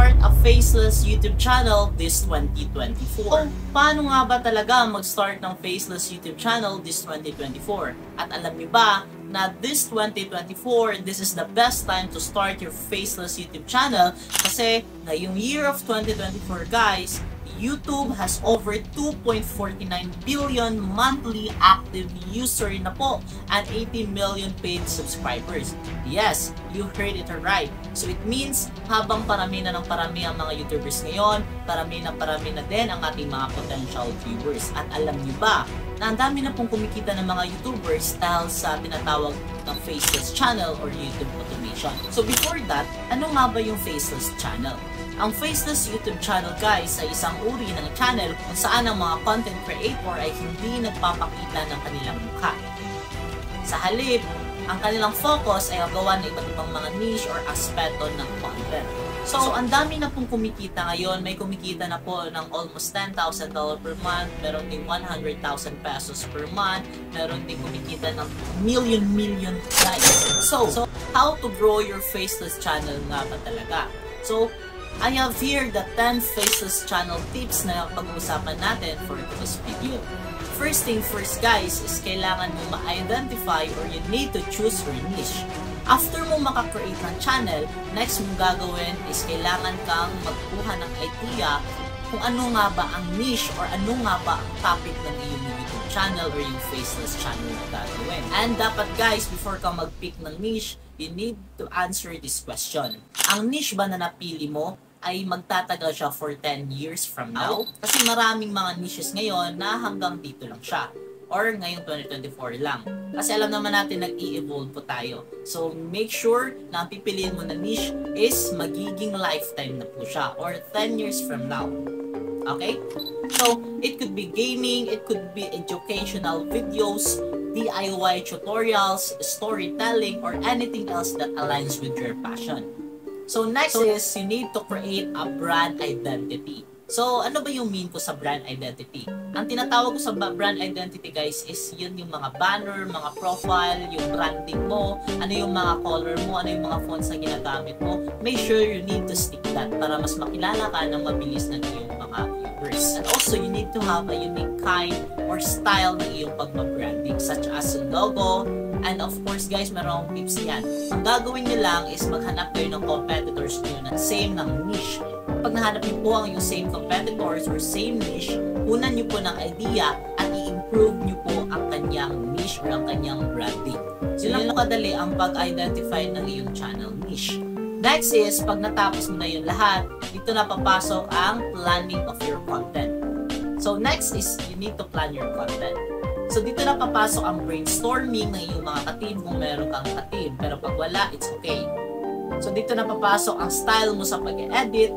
start a faceless YouTube channel this 2024. Paano nga ba talaga mag-start ng faceless YouTube channel this 2024? At alam niyo ba na this 2024, this is the best time to start your faceless YouTube channel kasi ngayong year of 2024 guys, YouTube has over 2.49 billion monthly active user na po and 80 million paid subscribers. Yes, you heard it right. So it means habang parami na ng parami ang mga YouTubers ngayon, parami na din ang ating mga potential viewers. At alam niyo ba na ang dami na pong kumikita ng mga YouTubers dahil sa tinatawag ng faceless channel or YouTube automation. So before that, ano nga ba yung faceless channel? Ang faceless YouTube channel guys ay isang uri ng channel kung saan ang mga content creator ay hindi nagpapakita ng kanilang mukha. Sa halip, ang kanilang focus ay ang gawa ng iba't ibang mga niche or aspeto ng content. So ang dami na pong kumikita ngayon, may kumikita na po ng almost $10,000 per month, meron ding 100,000 pesos per month, meron ding kumikita ng million guys. So how to grow your faceless channel nga ba talaga? So I have here the 10 faceless channel tips na pag-uusapan natin for this video. First thing first guys is kailangan mo ma-identify or you need to choose your niche. After mo maka-create ng channel, next mo gagawin is kailangan kang magkuha ng idea kung ano nga ba ang niche or ano nga ba ang topic ng iyong YouTube channel or yung faceless channel na gagawin. And dapat guys, before ka mag-pick ng niche, you need to answer this question. Ang niche ba na napili mo ay magtatagal siya for 10 years from now? Kasi maraming mga niches ngayon na hanggang dito lang siya. Or ngayong 2024 lang. Kasi alam naman natin nag-i-evolve po tayo. So make sure na ang pipiliin mo na niche is magiging lifetime na po siya. Or 10 years from now. Okay? So it could be gaming, it could be educational videos, DIY tutorials, storytelling, or anything else that aligns with your passion. So next is you need to create a brand identity. So ano ba yung mean ko sa brand identity? Ang tinatawag ko sa brand identity guys is yun yung mga banner, mga profile, yung branding mo, ano yung mga color mo, ano yung mga fonts na ginagamit mo. Make sure you need to stick that para mas makilala ka ng mabilis ng iyong mga viewers. And also you need to have a unique kind or style ng iyong pagbabranding such as logo. And of course guys, merong tips yan. Ang gagawin nyo lang is maghanap kayo ng competitors nyo na same ng niche. Pag nahanap nyo po ang yung same competitors or same niche, unan nyo po ng idea at i-improve nyo po ang kanyang niche or ang kanyang branding. So yun lang kadali ang pag-identify ng iyong channel niche. Next is, pag natapos mo na yun lahat, dito na papasok ang planning of your content. So next is, you need to plan your content. So dito na papasok ang brainstorming ng iyong mga ka-team kung meron kang ka-team. Pero pag wala, it's okay. So dito na papasok ang style mo sa pag-edit,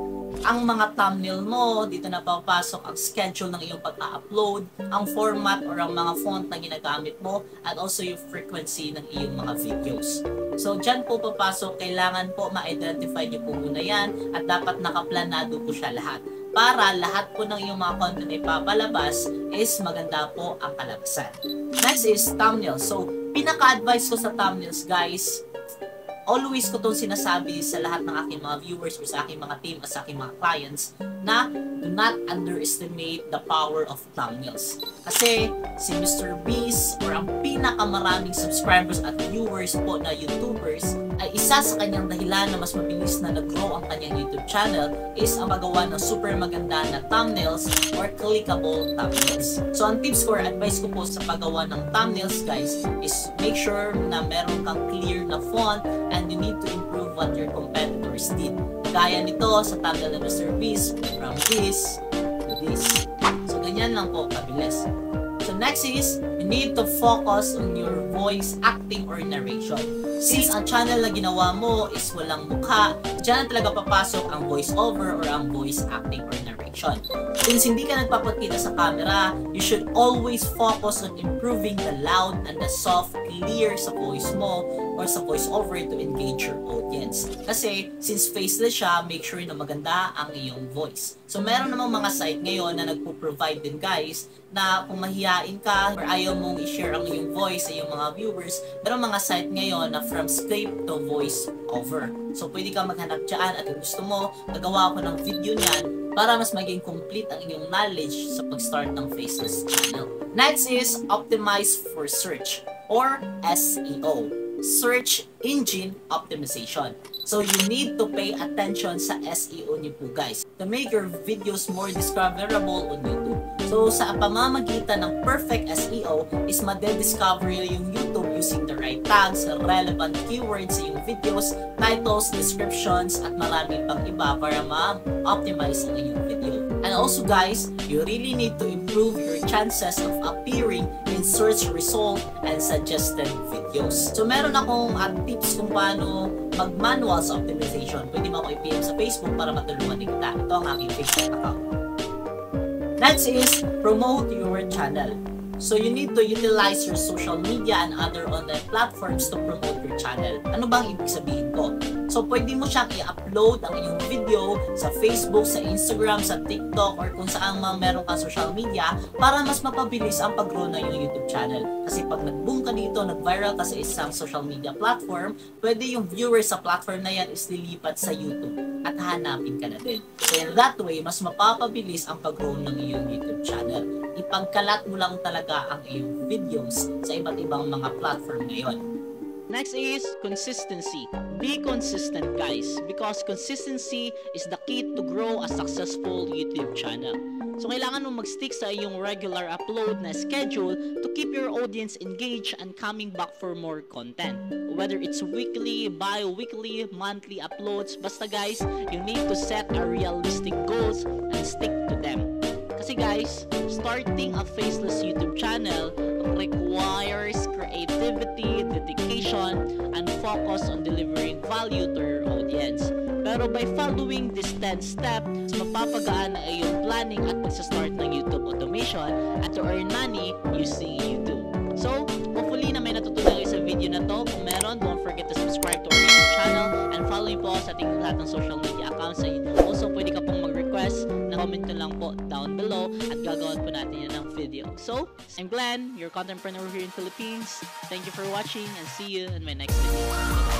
ang mga thumbnail mo, dito na papasok ang schedule ng iyong pag-upload, ang format or ang mga font na ginagamit mo, at also yung frequency ng iyong mga videos. So dyan po papasok, kailangan po ma-identify niyo po muna yan at dapat nakaplanado po siya lahat. Para lahat po ng iyong mga content ay papalabas is maganda po ang kalabasan. Next is thumbnail. So, pinaka-advice ko sa thumbnails guys, always ko itong sinasabi sa lahat ng aking mga viewers or sa aking mga team at sa aking mga clients na do not underestimate the power of thumbnails. Kasi si Mr. Beast or ang pinakamaraming subscribers at viewers po na YouTubers ay isa sa kanyang dahilan na mas mabilis na nag-grow ang kanyang YouTube channel is ang magawa ng super maganda na thumbnails or clickable thumbnails. So ang tips ko or advice ko po sa paggawa ng thumbnails guys is make sure na meron kang clear na font and you need to improve what your competitors did. Gaya nito sa thumbnail ng Mr. Beast, from this to this. So ganyan lang po kabilis. So next is, you need to focus on your voice acting or narration. Since ang channel na ginawa mo is walang mukha, dyan talaga papasok ang voice over or ang voice acting or narration. Since hindi ka nagpapakita sa camera, you should always focus on improving the loud and the soft, clear sa voice mo or sa voice over to engage your audience. Kasi since faceless siya, make sure na maganda ang iyong voice. So meron namang mga site ngayon na nagpo-provide din guys na kung mahihain ka or ayaw mong i-share ang iyong voice sa iyong mga viewers, meron mga site ngayon na from script to voice over. So pwede ka maghanap dyan at kung gusto mo, nagawa ko ng video niyan para mas maging complete ang inyong knowledge sa pag-start ng Faceless channel. Next is optimize for search or SEO. Search Engine Optimization. So you need to pay attention sa SEO niyo po guys to make your videos more discoverable on YouTube. So sa pamamagitan ng perfect SEO is madediscover yung YouTube using the right tags, relevant keywords sa yung videos, titles, descriptions, at marami pang iba para ma-optimize ang inyong video. And also guys, you really need to improve your chances of appearing in search result and suggested videos. So meron akong tips kung paano mag-manual sa optimization. Pwede mo ako i-PM sa Facebook para matulungan din kita. Ito ang aking Facebook account. Next is promote your channel. So you need to utilize your social media and other online platforms to promote your channel. Ano bang ibig sabihin ko? So pwede mo siyang i-upload ang iyong video sa Facebook, sa Instagram, sa TikTok, or kung saan mang meron kang social media para mas mapabilis ang pag-grow ng iyong YouTube channel. Kasi pag nag-boom ka dito, nag-viral ka sa isang social media platform, pwede yung viewers sa platform na yan is lilipat sa YouTube at hanapin ka na din. So in that way, mas mapapabilis ang pag-grow ng iyong YouTube channel. Ipagkalat mo lang talaga ang iyong videos sa iba't ibang mga platform ngayon. Next is consistency. Be consistent guys, because consistency is the key to grow a successful YouTube channel. So kailangan mo mag-stick sa iyong regular upload na schedule to keep your audience engaged and coming back for more content. Whether it's weekly, bi-weekly, monthly uploads, basta guys, you need to set a realistic goals and stick to them. Kasi guys, starting a Faceless YouTube channel requires creativity, dedication, and focus on delivering value to your audience. Pero by following these 10 steps, mapapagaan ang iyong planning at pagsa-start ng YouTube automation at to earn money using YouTube. So, hopefully na may natutunan kayo sa video na to. Kung meron, don't forget to subscribe to our YouTube channel and follow me po sa ating lahat ng social media accounts. Also, pwede ka pong mag-request na comment na lang po down below at gagawin po natin yan ng video. So, I'm Glenn, your contentpreneur here in Philippines. Thank you for watching and see you in my next video. Bye-bye.